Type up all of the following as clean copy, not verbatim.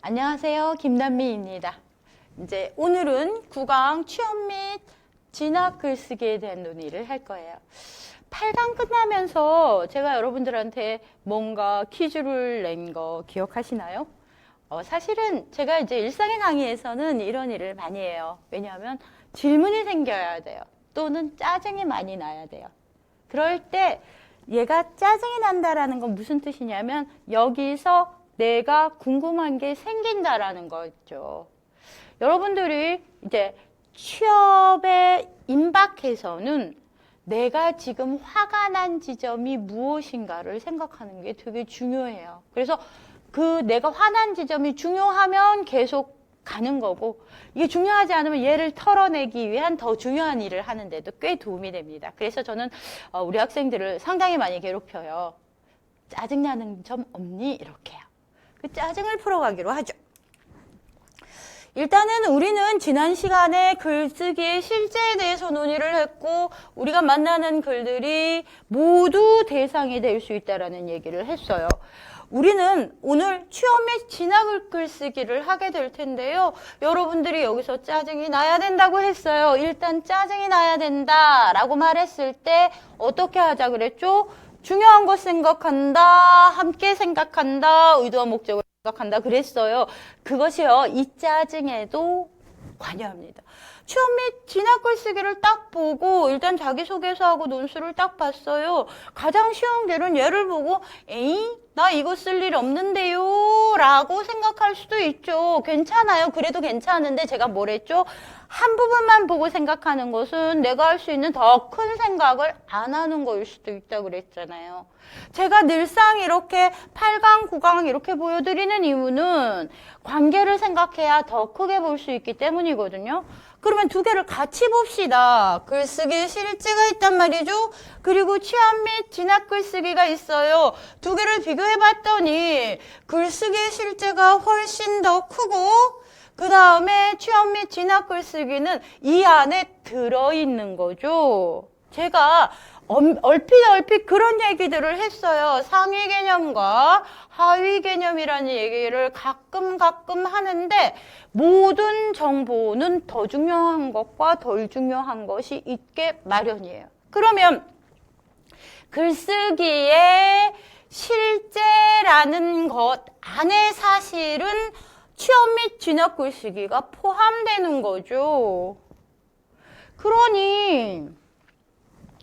안녕하세요. 김남미입니다. 이제 오늘은 국어 취업 및 진학 글쓰기에 대한 논의를 할 거예요. 8강 끝나면서 제가 여러분들한테 뭔가 퀴즈를 낸 거 기억하시나요? 사실은 제가 이제 일상의 강의에서는 이런 일을 많이 해요. 왜냐하면 질문이 생겨야 돼요. 또는 짜증이 많이 나야 돼요. 그럴 때 얘가 짜증이 난다라는 건 무슨 뜻이냐면 여기서 내가 궁금한 게 생긴다라는 거죠. 여러분들이 이제 취업에 임박해서는 내가 지금 화가 난 지점이 무엇인가를 생각하는 게 되게 중요해요. 그래서 그 내가 화난 지점이 중요하면 계속 가는 거고, 이게 중요하지 않으면 얘를 털어내기 위한 더 중요한 일을 하는데도 꽤 도움이 됩니다. 그래서 저는 우리 학생들을 상당히 많이 괴롭혀요. 짜증나는 점 없니? 이렇게요. 그 짜증을 풀어가기로 하죠. 일단은 우리는 지난 시간에 글쓰기의 실제에 대해서 논의를 했고, 우리가 만나는 글들이 모두 대상이 될 수 있다는 얘기를 했어요. 우리는 오늘 취업 및 진학 글쓰기를 하게 될 텐데요. 여러분들이 여기서 짜증이 나야 된다고 했어요. 일단 짜증이 나야 된다라고 말했을 때 어떻게 하자 그랬죠? 중요한 것 생각한다, 함께 생각한다, 의도와 목적을 생각한다 그랬어요. 그것이요, 이 짜증에도 관여합니다. 취업 및 진학 글쓰기를 딱 보고 일단 자기소개서하고 논술을 딱 봤어요. 가장 쉬운 길은 얘를 보고 에이? 나 이거 쓸 일 없는데요? 라고 생각할 수도 있죠. 괜찮아요. 그래도 괜찮은데 제가 뭘 했죠? 한 부분만 보고 생각하는 것은 내가 할 수 있는 더 큰 생각을 안 하는 거일 수도 있다고 그랬잖아요. 제가 늘상 이렇게 8강, 9강 이렇게 보여드리는 이유는 관계를 생각해야 더 크게 볼 수 있기 때문이거든요. 그러면 두 개를 같이 봅시다. 글쓰기 실제가 있단 말이죠. 그리고 취업 및 진학 글쓰기가 있어요. 두 개를 비교해 봤더니 글쓰기 실제가 훨씬 더 크고, 그 다음에 취업 및 진학 글쓰기는 이 안에 들어있는 거죠. 제가 얼핏 그런 얘기들을 했어요. 상위 개념과 하위 개념이라는 얘기를 가끔 하는데, 모든 정보는 더 중요한 것과 덜 중요한 것이 있게 마련이에요. 그러면 글쓰기의 실제라는 것 안에 사실은 취업 및 진학 글쓰기가 포함되는 거죠.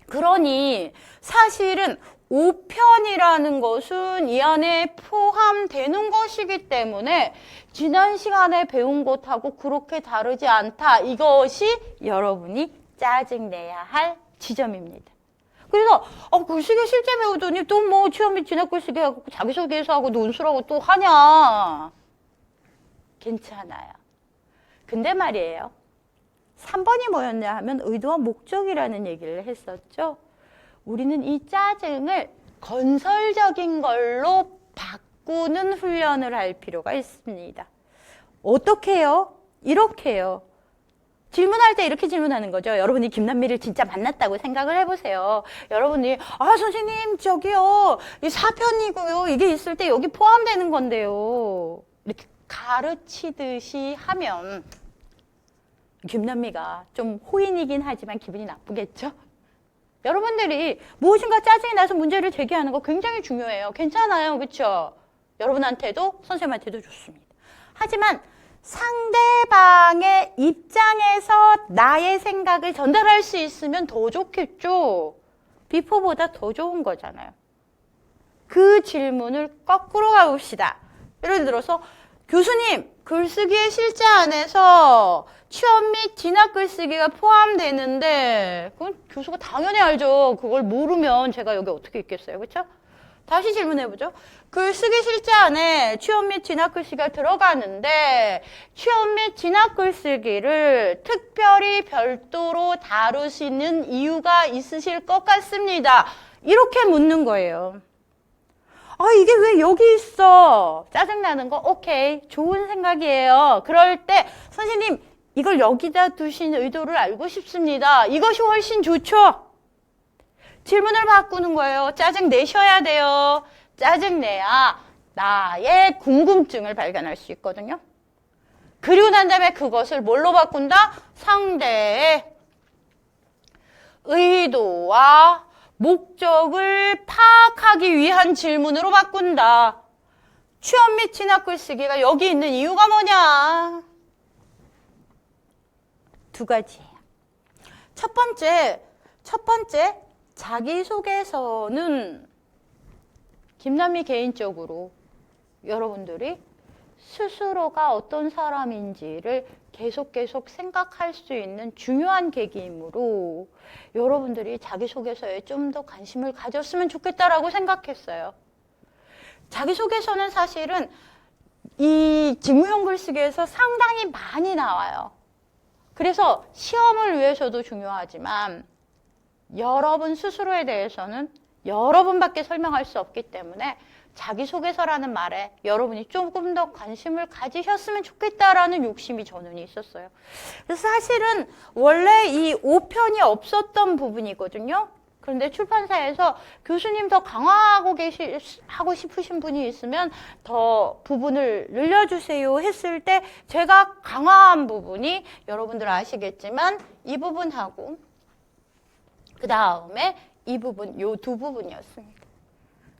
그러니 사실은 5편이라는 것은 이 안에 포함되는 것이기 때문에 지난 시간에 배운 것하고 그렇게 다르지 않다. 이것이 여러분이 짜증내야 할 지점입니다. 그래서 글쓰기 실제 배우더니 또 뭐 취업 및 진학 글쓰기 하고 자기소개서 하고 논술하고 또 하냐. 괜찮아요. 근데 말이에요. 3번이 뭐였냐 하면 의도와 목적이라는 얘기를 했었죠. 우리는 이 짜증을 건설적인 걸로 바꾸는 훈련을 할 필요가 있습니다. 어떻게 해요? 이렇게 해요. 질문할 때 이렇게 질문하는 거죠. 여러분이 김남미를 진짜 만났다고 생각을 해보세요. 여러분이 선생님 저기요 이 4편이고요. 이게 있을 때 여기 포함되는 건데요. 이렇게 가르치듯이 하면 김남미가 좀 호인이긴 하지만 기분이 나쁘겠죠? 여러분들이 무엇인가 짜증이 나서 문제를 제기하는 거 굉장히 중요해요. 괜찮아요. 그렇죠? 여러분한테도 선생님한테도 좋습니다. 하지만 상대방의 입장에서 나의 생각을 전달할 수 있으면 더 좋겠죠? 비포보다 더 좋은 거잖아요. 그 질문을 거꾸로 가봅시다. 예를 들어서 교수님, 글쓰기의 실제 안에서 취업 및 진학 글쓰기가 포함되는데 그건 교수가 당연히 알죠. 그걸 모르면 제가 여기 어떻게 있겠어요. 그렇죠? 다시 질문해보죠. 글쓰기 실제 안에 취업 및 진학 글쓰기가 들어가는데 취업 및 진학 글쓰기를 특별히 별도로 다루시는 이유가 있으실 것 같습니다. 이렇게 묻는 거예요. 이게 왜 여기 있어? 짜증나는 거? 오케이. 좋은 생각이에요. 그럴 때 선생님 이걸 여기다 두신 의도를 알고 싶습니다. 이것이 훨씬 좋죠? 질문을 바꾸는 거예요. 짜증 내셔야 돼요. 짜증 내야 나의 궁금증을 발견할 수 있거든요. 그리고 난 다음에 그것을 뭘로 바꾼다? 상대의 의도와 목적을 파악하기 위한 질문으로 바꾼다. 취업 및 진학 글쓰기가 여기 있는 이유가 뭐냐? 두 가지예요. 첫 번째, 자기소개서는 김남미 개인적으로 여러분들이 스스로가 어떤 사람인지를 계속 생각할 수 있는 중요한 계기이므로 여러분들이 자기소개서에 좀 더 관심을 가졌으면 좋겠다라고 생각했어요. 자기소개서는 사실은 이 직무형 글쓰기에서 상당히 많이 나와요. 그래서 시험을 위해서도 중요하지만 여러분 스스로에 대해서는 여러분밖에 설명할 수 없기 때문에 자기소개서라는 말에 여러분이 조금 더 관심을 가지셨으면 좋겠다라는 욕심이 저는 있었어요. 그래서 사실은 원래 이 5편이 없었던 부분이거든요. 그런데 출판사에서 교수님 더 강화하고 하고 싶으신 분이 있으면 더 부분을 늘려주세요 했을 때 제가 강화한 부분이 여러분들 아시겠지만 이 부분하고 그 다음에 이 부분, 요 두 부분이었습니다.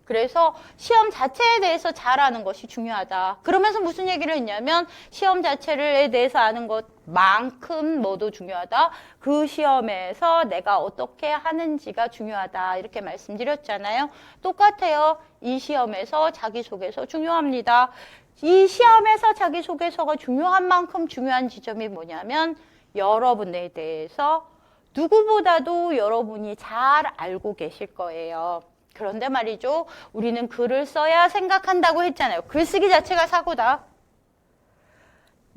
그래서 시험 자체에 대해서 잘 아는 것이 중요하다. 그러면서 무슨 얘기를 했냐면 시험 자체에 대해서 아는 것만큼 뭐도 중요하다. 그 시험에서 내가 어떻게 하는지가 중요하다. 이렇게 말씀드렸잖아요. 똑같아요. 이 시험에서 자기소개서 중요합니다. 이 시험에서 자기소개서가 중요한 만큼 중요한 지점이 뭐냐면 여러분에 대해서 누구보다도 여러분이 잘 알고 계실 거예요. 그런데 말이죠. 우리는 글을 써야 생각한다고 했잖아요. 글쓰기 자체가 사고다.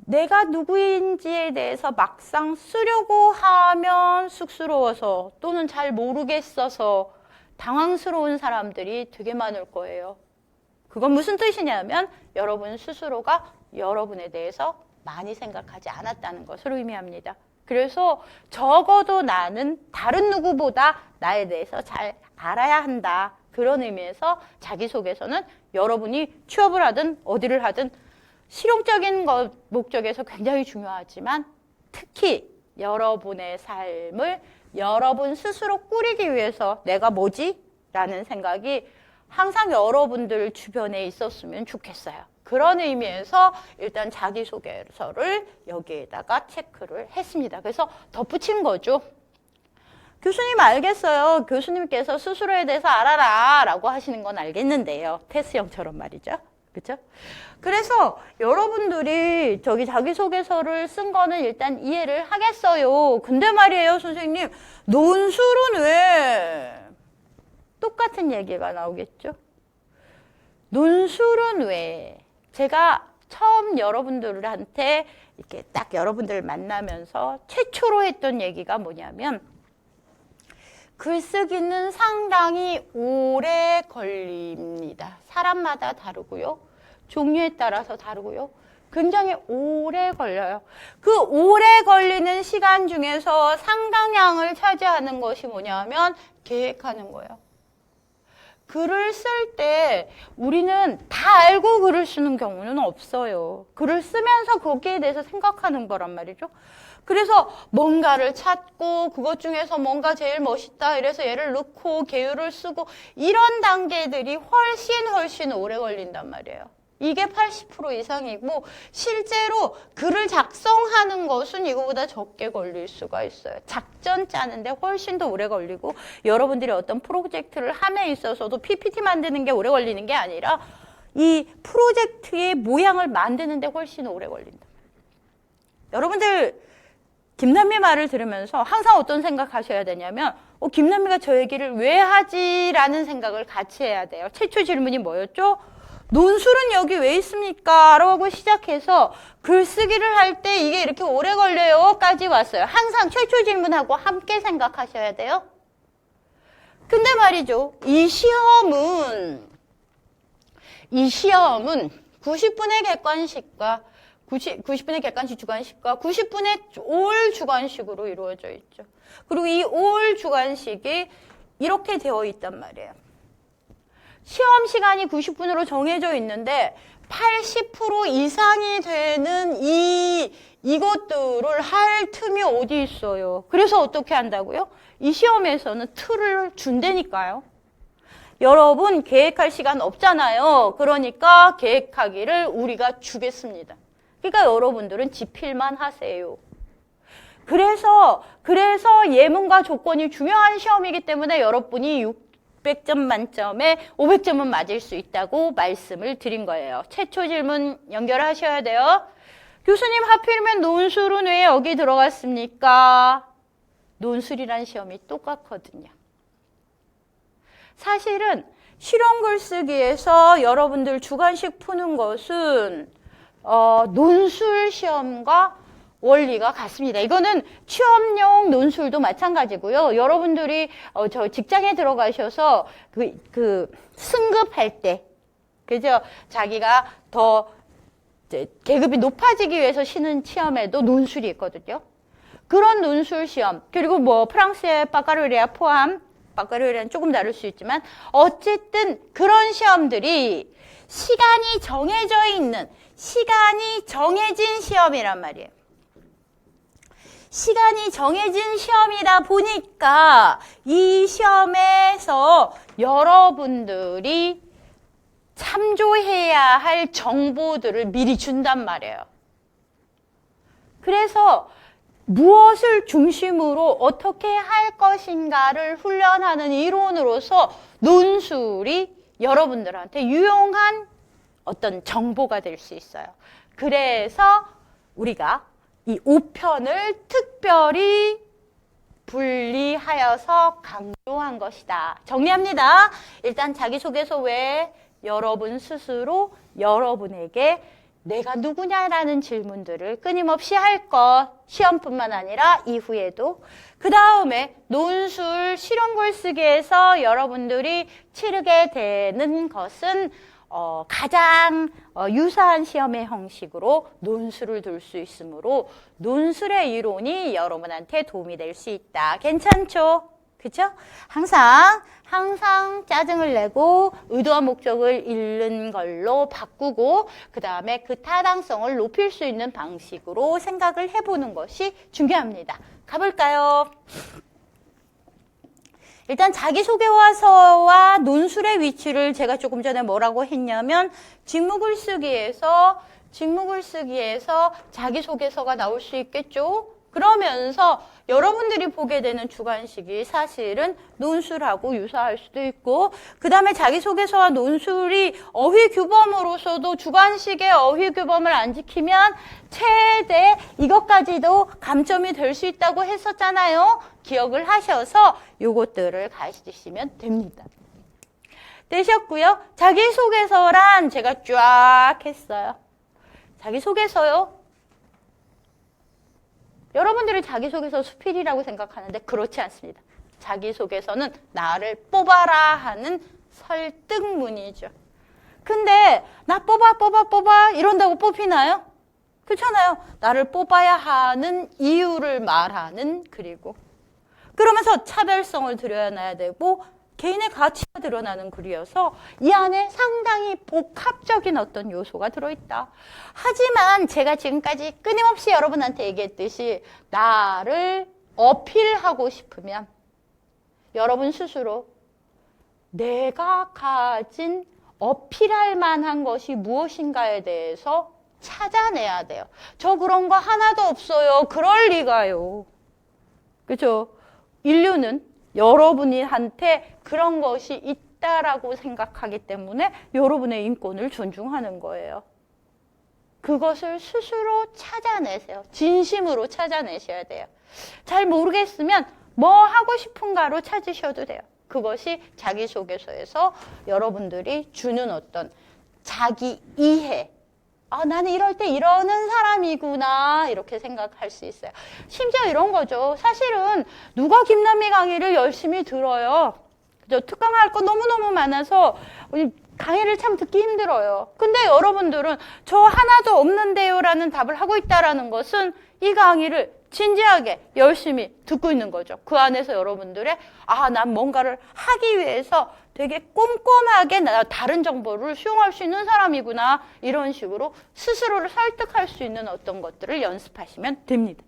내가 누구인지에 대해서 막상 쓰려고 하면 쑥스러워서 또는 잘 모르겠어서 당황스러운 사람들이 되게 많을 거예요. 그건 무슨 뜻이냐면 여러분 스스로가 여러분에 대해서 많이 생각하지 않았다는 것을 의미합니다. 그래서 적어도 나는 다른 누구보다 나에 대해서 잘 알아야 한다. 그런 의미에서 자기소개서는 여러분이 취업을 하든 어디를 하든 실용적인 목적에서 굉장히 중요하지만 특히 여러분의 삶을 여러분 스스로 꾸리기 위해서 내가 뭐지? 라는 생각이 항상 여러분들 주변에 있었으면 좋겠어요. 그런 의미에서 일단 자기소개서를 여기에다가 체크를 했습니다. 그래서 덧붙인 거죠. 교수님 알겠어요. 교수님께서 스스로에 대해서 알아라 라고 하시는 건 알겠는데요. 테스형처럼 말이죠. 그렇죠? 그래서 여러분들이 저기 자기소개서를 쓴 거는 일단 이해를 하겠어요. 근데 말이에요, 선생님. 논술은 왜? 똑같은 얘기가 나오겠죠? 논술은 왜? 제가 처음 여러분들한테 이렇게 딱 여러분들 만나면서 최초로 했던 얘기가 뭐냐면 글쓰기는 상당히 오래 걸립니다. 사람마다 다르고요. 종류에 따라서 다르고요. 굉장히 오래 걸려요. 그 오래 걸리는 시간 중에서 상당량을 차지하는 것이 뭐냐면 계획하는 거예요. 글을 쓸 때 우리는 다 알고 글을 쓰는 경우는 없어요. 글을 쓰면서 거기에 대해서 생각하는 거란 말이죠. 그래서 뭔가를 찾고 그것 중에서 뭔가 제일 멋있다 이래서 얘를 넣고 계율을 쓰고 이런 단계들이 훨씬 오래 걸린단 말이에요. 이게 80% 이상이고 실제로 글을 작성하는 것은 이거보다 적게 걸릴 수가 있어요. 작전 짜는데 훨씬 더 오래 걸리고 여러분들이 어떤 프로젝트를 함에 있어서도 PPT 만드는 게 오래 걸리는 게 아니라 이 프로젝트의 모양을 만드는 데 훨씬 오래 걸린다. 여러분들 김남미 말을 들으면서 항상 어떤 생각하셔야 되냐면 김남미가 저 얘기를 왜 하지? 라는 생각을 같이 해야 돼요. 최초 질문이 뭐였죠? 논술은 여기 왜 있습니까? 라고 시작해서 글쓰기를 할 때 이게 이렇게 오래 걸려요? 까지 왔어요. 항상 최초 질문하고 함께 생각하셔야 돼요. 근데 말이죠. 이 시험은 90분의 객관식과 90분의 객관식 주관식과 90분의 올 주관식으로 이루어져 있죠. 그리고 이 올 주관식이 이렇게 되어 있단 말이에요. 시험 시간이 90분으로 정해져 있는데 80% 이상이 되는 이것들을 할 틈이 어디 있어요? 그래서 어떻게 한다고요? 이 시험에서는 틀을 준다니까요. 여러분 계획할 시간 없잖아요. 그러니까 계획하기를 우리가 주겠습니다. 그러니까 여러분들은 지필만 하세요. 그래서 예문과 조건이 중요한 시험이기 때문에 여러분이 600점 만점에 500점은 맞을 수 있다고 말씀을 드린 거예요. 최초 질문 연결하셔야 돼요. 교수님, 하필이면 논술은 왜 여기 들어갔습니까? 논술이란 시험이 똑같거든요. 사실은 실용 글쓰기에서 여러분들 주관식 푸는 것은 논술 시험과 원리가 같습니다. 이거는 취업용 논술도 마찬가지고요. 여러분들이 저 직장에 들어가셔서 그 승급할 때, 그죠? 자기가 더 계급이 높아지기 위해서 치는 시험에도 논술이 있거든요. 그런 논술 시험, 그리고 뭐 프랑스의 바카르리아 포함, 바카르리아는 조금 다를 수 있지만 어쨌든 그런 시험들이 시간이 정해져 있는, 시간이 정해진 시험이란 말이에요. 시간이 정해진 시험이다 보니까 이 시험에서 여러분들이 참조해야 할 정보들을 미리 준단 말이에요. 그래서 무엇을 중심으로 어떻게 할 것인가를 훈련하는 이론으로서 논술이 여러분들한테 유용한 어떤 정보가 될 수 있어요. 그래서 우리가 이 5편을 특별히 분리하여서 강조한 것이다. 정리합니다. 일단 자기소개서 외에 여러분 스스로 여러분에게 내가 누구냐라는 질문들을 끊임없이 할 것, 시험뿐만 아니라 이후에도. 그 다음에 논술 실용 글쓰기에서 여러분들이 치르게 되는 것은 가장 유사한 시험의 형식으로 논술을 둘 수 있으므로 논술의 이론이 여러분한테 도움이 될 수 있다. 괜찮죠? 그죠? 항상 짜증을 내고 의도와 목적을 잃는 걸로 바꾸고 그 다음에 그 타당성을 높일 수 있는 방식으로 생각을 해보는 것이 중요합니다. 가볼까요? 일단 자기소개서와 논술의 위치를 제가 조금 전에 뭐라고 했냐면 직무글쓰기에서 자기소개서가 나올 수 있겠죠? 그러면서 여러분들이 보게 되는 주관식이 사실은 논술하고 유사할 수도 있고 그 다음에 자기소개서와 논술이 어휘규범으로서도 주관식의 어휘규범을 안 지키면 최대 이것까지도 감점이 될 수 있다고 했었잖아요. 기억을 하셔서 요것들을 가지시면 됩니다. 되셨고요. 자기소개서란 제가 쫙 했어요. 자기소개서요. 여러분들이 자기소개서 수필이라고 생각하는데 그렇지 않습니다. 자기소개서는 나를 뽑아라 하는 설득문이죠. 근데 나 뽑아 이런다고 뽑히나요? 그렇잖아요. 나를 뽑아야 하는 이유를 말하는 글이고 그러면서 차별성을 드러내야 되고 개인의 가치가 드러나는 글이어서 이 안에 상당히 복합적인 어떤 요소가 들어있다. 하지만 제가 지금까지 끊임없이 여러분한테 얘기했듯이 나를 어필하고 싶으면 여러분 스스로 내가 가진 어필할 만한 것이 무엇인가에 대해서 찾아내야 돼요. 저 그런 거 하나도 없어요. 그럴 리가요. 그죠? 인류는 여러분한테 그런 것이 있다라고 생각하기 때문에 여러분의 인권을 존중하는 거예요. 그것을 스스로 찾아내세요. 진심으로 찾아내셔야 돼요. 잘 모르겠으면 뭐 하고 싶은가로 찾으셔도 돼요. 그것이 자기소개서에서 여러분들이 주는 어떤 자기 이해. 아, 나는 이럴 때 이러는 사람이구나 이렇게 생각할 수 있어요. 심지어 이런 거죠. 사실은 누가 김남미 강의를 열심히 들어요. 그죠? 특강할 거 너무너무 많아서 강의를 참 듣기 힘들어요. 근데 여러분들은 저 하나도 없는데요 라는 답을 하고 있다라는 것은 이 강의를 진지하게 열심히 듣고 있는 거죠. 그 안에서 여러분들의 난 뭔가를 하기 위해서 되게 꼼꼼하게 나 다른 정보를 수용할 수 있는 사람이구나, 이런 식으로 스스로를 설득할 수 있는 어떤 것들을 연습하시면 됩니다.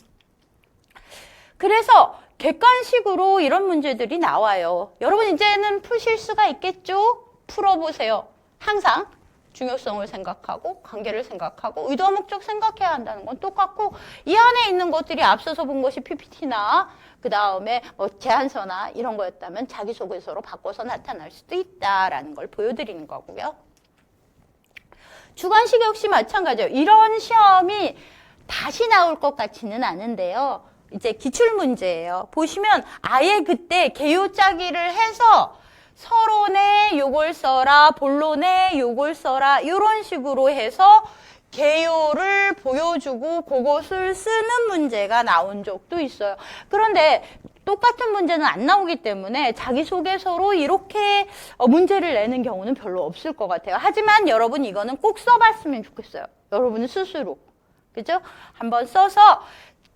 그래서 객관식으로 이런 문제들이 나와요. 여러분 이제는 푸실 수가 있겠죠? 풀어보세요. 항상 중요성을 생각하고 관계를 생각하고 의도와 목적 생각해야 한다는 건 똑같고, 이 안에 있는 것들이 앞서서 본 것이 PPT나 그 다음에 제안서나 이런 거였다면 자기소개서로 바꿔서 나타날 수도 있다라는 걸 보여드리는 거고요. 주관식 역시 마찬가지예요. 이런 시험이 다시 나올 것 같지는 않은데요. 이제 기출문제예요. 보시면 아예 그때 개요짜기를 해서 서론에 요걸 써라, 본론에 요걸 써라, 이런 식으로 해서 개요를 보여주고 그것을 쓰는 문제가 나온 적도 있어요. 그런데 똑같은 문제는 안 나오기 때문에 자기소개서로 이렇게 문제를 내는 경우는 별로 없을 것 같아요. 하지만 여러분 이거는 꼭 써봤으면 좋겠어요. 여러분 스스로. 그죠? 한번 써서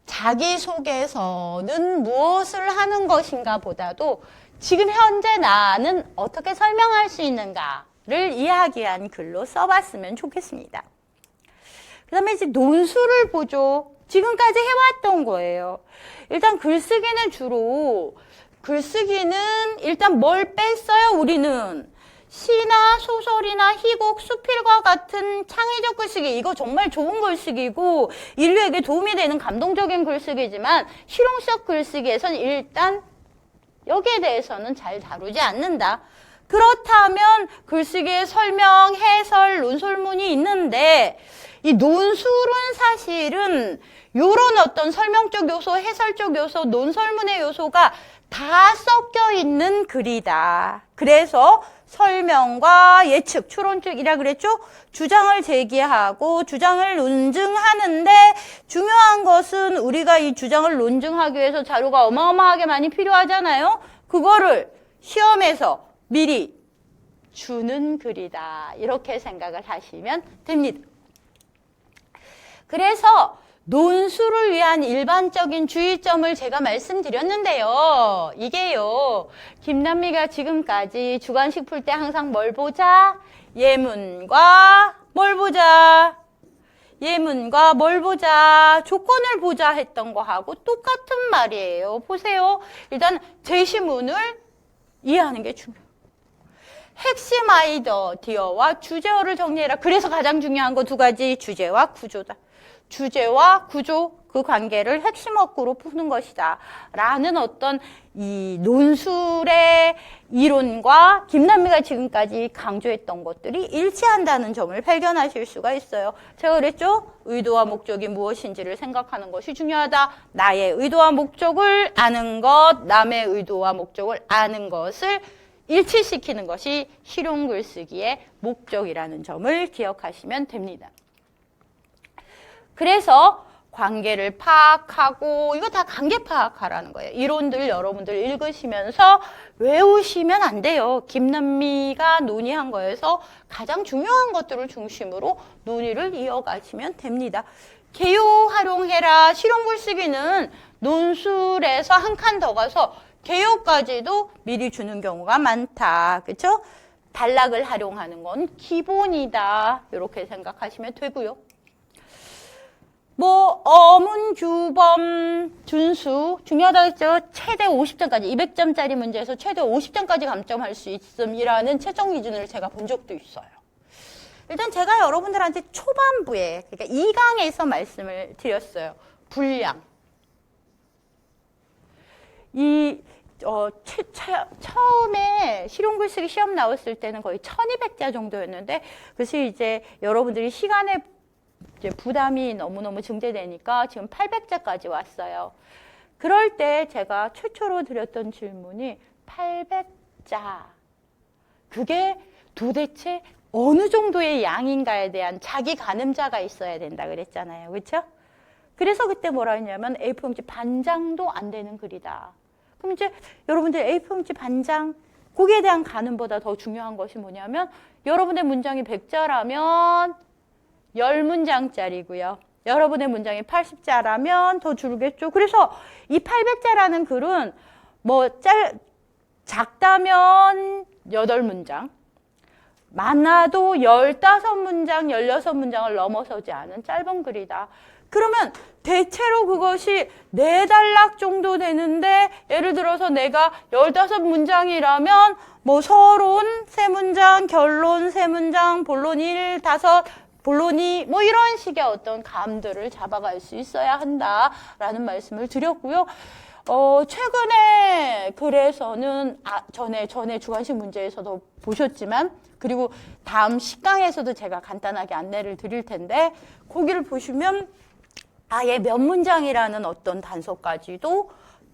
자기소개서는 무엇을 하는 것인가 보다도 지금 현재 나는 어떻게 설명할 수 있는가를 이야기한 글로 써봤으면 좋겠습니다. 그 다음에 이제 논술을 보죠. 지금까지 해왔던 거예요. 일단 글쓰기는 일단 뭘 뺐어요, 우리는? 시나 소설이나 희곡, 수필과 같은 창의적 글쓰기, 이거 정말 좋은 글쓰기고 인류에게 도움이 되는 감동적인 글쓰기지만 실용적 글쓰기에선 일단 여기에 대해서는 잘 다루지 않는다. 그렇다면 글쓰기의 설명, 해설, 논설문이 있는데 이 논술은 사실은 이런 어떤 설명적 요소, 해설적 요소, 논설문의 요소가 다 섞여 있는 글이다. 그래서 설명과 예측, 추론축이라 그랬죠? 주장을 제기하고 주장을 논증하는데 중요한 것은 우리가 이 주장을 논증하기 위해서 자료가 어마어마하게 많이 필요하잖아요. 그거를 시험에서 미리 주는 글이다. 이렇게 생각을 하시면 됩니다. 그래서 논술을 위한 일반적인 주의점을 제가 말씀드렸는데요. 이게요, 김남미가 지금까지 주관식 풀 때 항상 뭘 보자? 예문과 뭘 보자? 예문과 뭘 보자? 조건을 보자 했던 거하고 똑같은 말이에요. 보세요. 일단 제시문을 이해하는 게 중요해요. 핵심 아이디어와 주제어를 정리해라. 그래서 가장 중요한 거 두 가지, 주제와 구조다. 주제와 구조, 그 관계를 핵심 어구로 푸는 것이다 라는 어떤 이 논술의 이론과 김남미가 지금까지 강조했던 것들이 일치한다는 점을 발견하실 수가 있어요. 제가 그랬죠? 의도와 목적이 무엇인지를 생각하는 것이 중요하다. 나의 의도와 목적을 아는 것, 남의 의도와 목적을 아는 것을 일치시키는 것이 실용 글쓰기의 목적이라는 점을 기억하시면 됩니다. 그래서 관계를 파악하고, 이거 다 관계 파악하라는 거예요. 이론들 여러분들 읽으시면서 외우시면 안 돼요. 김남미가 논의한 거에서 가장 중요한 것들을 중심으로 논의를 이어가시면 됩니다. 개요 활용해라. 실용 글쓰기는 논술에서 한 칸 더 가서 개요까지도 미리 주는 경우가 많다. 그렇죠? 단락을 활용하는 건 기본이다. 이렇게 생각하시면 되고요. 어문, 규범, 준수 중요하다고 했죠. 최대 50점까지 200점짜리 문제에서 최대 50점까지 감점할 수 있음이라는 채점 기준을 제가 본 적도 있어요. 일단 제가 여러분들한테 초반부에, 그러니까 2강에서 말씀을 드렸어요. 분량. 처음에 실용글쓰기 시험 나왔을 때는 거의 1200자 정도였는데, 그래서 이제 여러분들이 시간에 이제 부담이 너무너무 증대되니까 지금 800자까지 왔어요. 그럴 때 제가 최초로 드렸던 질문이 800자. 그게 도대체 어느 정도의 양인가에 대한 자기 가늠자가 있어야 된다 그랬잖아요. 그렇죠? 그래서 그때 뭐라 했냐면 A4용지 반장도 안 되는 글이다. 그럼 이제 여러분들 A4용지 반장, 거기에 대한 가늠보다 더 중요한 것이 뭐냐면 여러분의 문장이 100자라면 10문장짜리고요. 여러분의 문장이 80자라면 더 줄겠죠. 그래서 이 800자라는 글은 뭐 작다면 8문장, 많아도 15문장, 16문장을 넘어서지 않은 짧은 글이다. 그러면 대체로 그것이 4단락 정도 되는데, 예를 들어서 내가 15문장이라면 뭐 서론 3문장, 결론 3문장, 본론 1, 5, 본론 2, 뭐 이런 식의 어떤 감들을 잡아갈 수 있어야 한다라는 말씀을 드렸고요. 최근에 글에서는 전에 주관식 문제에서도 보셨지만, 그리고 다음 10강에서도 제가 간단하게 안내를 드릴 텐데, 거기를 보시면 아예 몇 문장이라는 어떤 단서까지도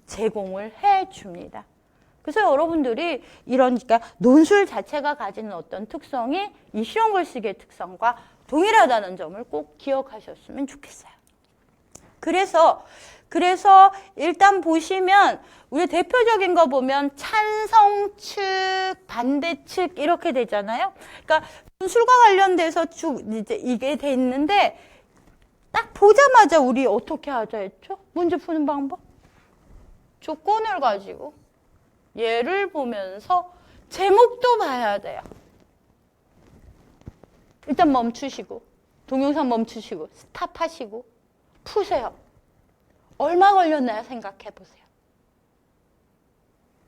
제공을 해 줍니다. 그래서 여러분들이 그러니까 논술 자체가 가지는 어떤 특성이 이 시험 글쓰기의 특성과 동일하다는 점을 꼭 기억하셨으면 좋겠어요. 그래서 일단 보시면 우리 대표적인 거 보면 찬성 측, 반대 측 이렇게 되잖아요. 그러니까 논술과 관련돼서 쭉 이제 이게 돼 있는데, 딱 보자마자 우리 어떻게 하자 했죠? 문제 푸는 방법? 조건을 가지고 예를 보면서 제목도 봐야 돼요. 일단 멈추시고, 동영상 멈추시고, 스탑하시고, 푸세요. 얼마 걸렸나요? 생각해 보세요.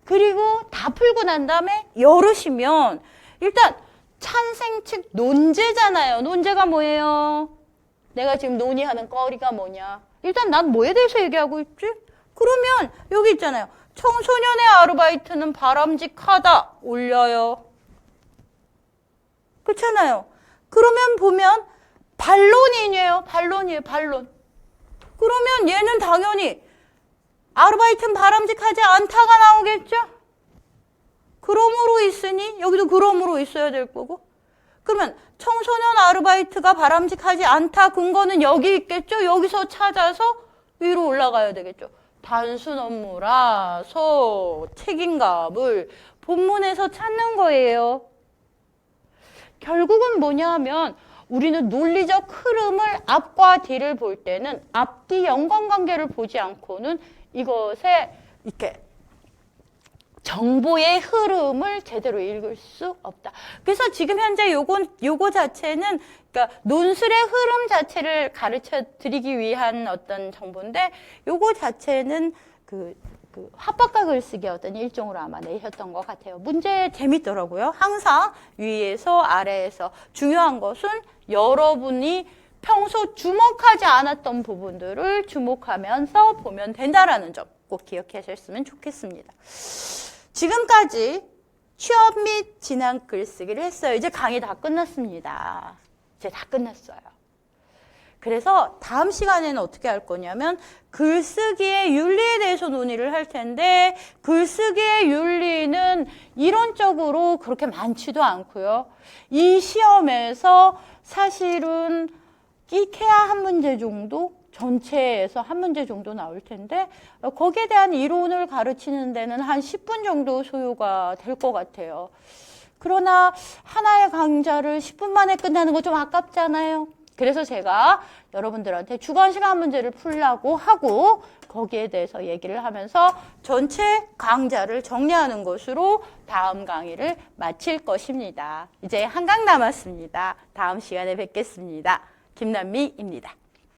그리고 다 풀고 난 다음에 열으시면, 일단 찬생 측 논제잖아요. 논제가 뭐예요? 내가 지금 논의하는 거리가 뭐냐? 일단 난 뭐에 대해서 얘기하고 있지? 그러면 여기 있잖아요. 청소년의 아르바이트는 바람직하다. 올려요. 그렇잖아요. 그러면 보면 반론이에요. 반론이에요. 반론. 그러면 얘는 당연히 아르바이트는 바람직하지 않다가 나오겠죠? 그러므로 있으니 여기도 그러므로 있어야 될 거고. 그러면 청소년 아르바이트가 바람직하지 않다 근거는 여기 있겠죠? 여기서 찾아서 위로 올라가야 되겠죠. 단순 업무라서 책임감을 본문에서 찾는 거예요. 결국은 뭐냐 하면 우리는 논리적 흐름을 앞과 뒤를 볼 때는 앞뒤 연관관계를 보지 않고는 이것에 이렇게 정보의 흐름을 제대로 읽을 수 없다. 그래서 지금 현재 요거 자체는 그러니까 논술의 흐름 자체를 가르쳐 드리기 위한 어떤 정보인데, 요거 자체는 그 화법과 글쓰기 어떤 일종으로 아마 내셨던 것 같아요. 문제 재밌더라고요. 항상 위에서 아래에서 중요한 것은 여러분이 평소 주목하지 않았던 부분들을 주목하면서 보면 된다라는 점 꼭 기억하셨으면 좋겠습니다. 지금까지 취업 및 진학 글쓰기를 했어요. 이제 강의 다 끝났습니다. 이제 다 끝났어요. 그래서 다음 시간에는 어떻게 할 거냐면 글쓰기의 윤리에 대해서 논의를 할 텐데, 글쓰기의 윤리는 이론적으로 그렇게 많지도 않고요. 이 시험에서 사실은 끼케야 한 문제 정도, 전체에서 한 문제 정도 나올 텐데, 거기에 대한 이론을 가르치는 데는 한 10분 정도 소요가 될 것 같아요. 그러나 하나의 강좌를 10분 만에 끝나는 거 좀 아깝잖아요. 그래서 제가 여러분들한테 주관시간 문제를 풀라고 하고 거기에 대해서 얘기를 하면서 전체 강좌를 정리하는 것으로 다음 강의를 마칠 것입니다. 이제 한 강 남았습니다. 다음 시간에 뵙겠습니다. 김남미입니다.